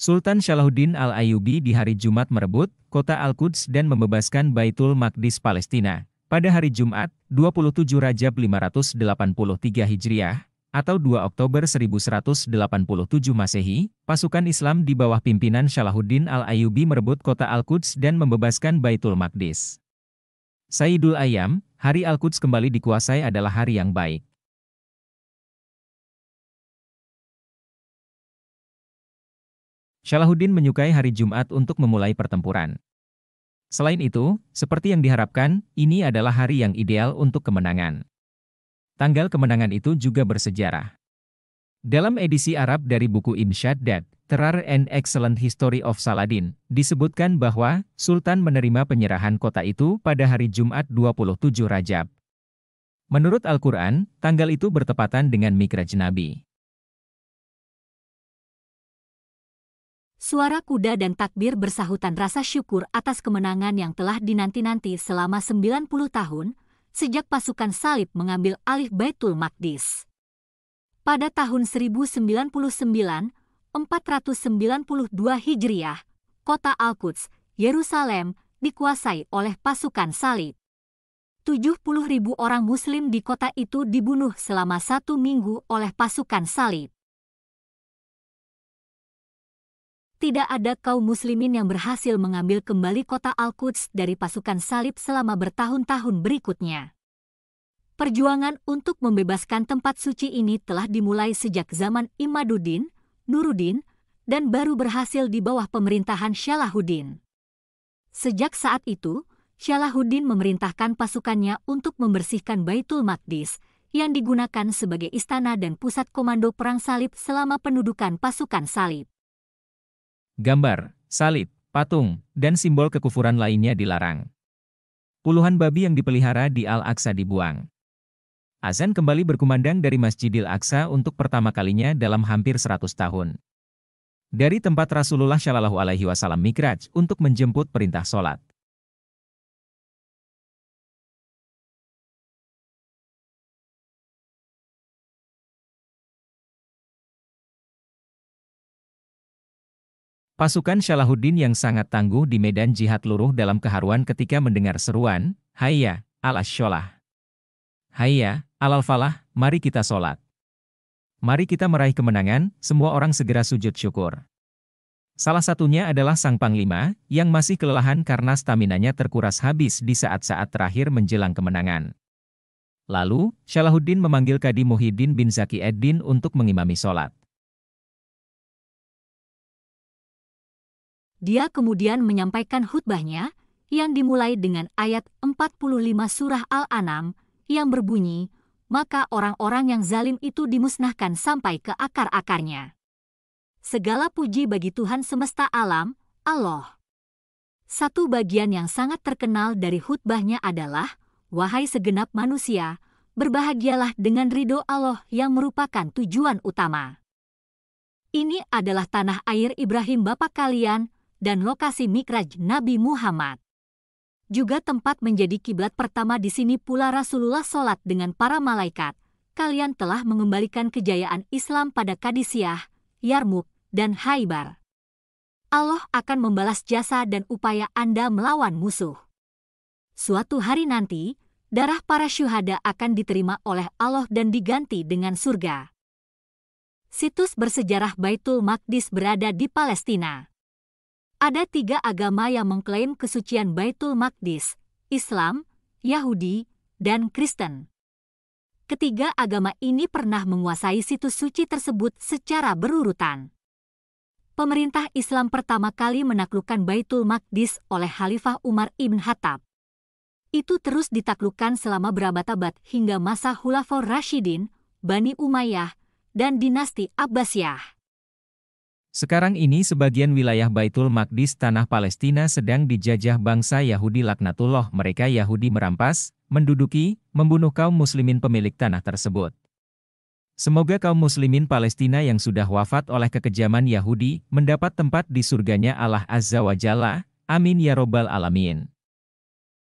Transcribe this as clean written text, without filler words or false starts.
Sultan Salahuddin Al-Ayyubi di hari Jumat merebut kota Al-Quds dan membebaskan Baitul Maqdis Palestina. Pada hari Jumat, 27 Rajab 583 Hijriah, atau 2 Oktober 1187 Masehi, pasukan Islam di bawah pimpinan Salahuddin Al-Ayyubi merebut kota Al-Quds dan membebaskan Baitul Maqdis. Sayyidul Ayyam, hari Al-Quds kembali dikuasai adalah hari yang baik. Salahuddin menyukai hari Jumat untuk memulai pertempuran. Selain itu, seperti yang diharapkan, ini adalah hari yang ideal untuk kemenangan. Tanggal kemenangan itu juga bersejarah. Dalam edisi Arab dari buku Ibn Shaddad, The Rare and Excellent History of Saladin, disebutkan bahwa Sultan menerima penyerahan kota itu pada hari Jumat 27 Rajab. Menurut Al-Quran, tanggal itu bertepatan dengan Mikraj Nabi. Suara kuda dan takbir bersahutan rasa syukur atas kemenangan yang telah dinanti-nanti selama 90 tahun, sejak pasukan salib mengambil alih Baitul Maqdis. Pada tahun 1099, 492 Hijriah, kota Al-Quds, Yerusalem, dikuasai oleh pasukan salib. 70.000 orang Muslim di kota itu dibunuh selama 1 minggu oleh pasukan salib. Tidak ada kaum muslimin yang berhasil mengambil kembali kota Al-Quds dari pasukan salib selama bertahun-tahun berikutnya. Perjuangan untuk membebaskan tempat suci ini telah dimulai sejak zaman Imaduddin, Nuruddin, dan baru berhasil di bawah pemerintahan Salahuddin. Sejak saat itu, Salahuddin memerintahkan pasukannya untuk membersihkan Baitul Maqdis, yang digunakan sebagai istana dan pusat komando perang salib selama pendudukan pasukan salib. Gambar, salib, patung, dan simbol kekufuran lainnya dilarang. Puluhan babi yang dipelihara di Al-Aqsa dibuang. Azan kembali berkumandang dari Masjidil Aqsa untuk pertama kalinya dalam hampir 100 tahun. Dari tempat Rasulullah Shallallahu Alaihi Wasallam mikraj untuk menjemput perintah sholat. Pasukan Salahuddin yang sangat tangguh di medan jihad luruh dalam keharuan ketika mendengar seruan, "Hayya al-sholah. Hayya al-falah, mari kita sholat. Mari kita meraih kemenangan," semua orang segera sujud syukur. Salah satunya adalah sang panglima, yang masih kelelahan karena staminanya terkuras habis di saat-saat terakhir menjelang kemenangan. Lalu, Salahuddin memanggil Qadi Muhyiddin bin Zaki ad-Din untuk mengimami sholat. Dia kemudian menyampaikan khutbahnya, yang dimulai dengan ayat 45 surah Al-An'am, yang berbunyi, "Maka orang-orang yang zalim itu dimusnahkan sampai ke akar-akarnya. Segala puji bagi Tuhan semesta alam, Allah." Satu bagian yang sangat terkenal dari khutbahnya adalah, "Wahai segenap manusia, berbahagialah dengan ridho Allah yang merupakan tujuan utama. Ini adalah tanah air Ibrahim bapa kalian, dan lokasi mikraj Nabi Muhammad. Juga tempat menjadi kiblat pertama di sini pula Rasulullah sholat dengan para malaikat. Kalian telah mengembalikan kejayaan Islam pada Qadisiyah, Yarmuk, dan Khaybar. Allah akan membalas jasa dan upaya Anda melawan musuh. Suatu hari nanti, darah para syuhada akan diterima oleh Allah dan diganti dengan surga." Situs bersejarah Baitul Maqdis berada di Palestina. Ada 3 agama yang mengklaim kesucian Baitul Maqdis, Islam, Yahudi, dan Kristen. Ketiga agama ini pernah menguasai situs suci tersebut secara berurutan. Pemerintah Islam pertama kali menaklukkan Baitul Maqdis oleh Khalifah Umar ibn Khattab. Itu terus ditaklukkan selama berabad-abad hingga masa Khulafaur Rasyidin, Bani Umayyah, dan dinasti Abbasiyah. Sekarang ini sebagian wilayah Baitul Maqdis tanah Palestina sedang dijajah bangsa Yahudi laknatullah. Mereka Yahudi merampas, menduduki, membunuh kaum muslimin pemilik tanah tersebut. Semoga kaum muslimin Palestina yang sudah wafat oleh kekejaman Yahudi mendapat tempat di surganya Allah Azza wa Jalla. Amin ya robbal alamin.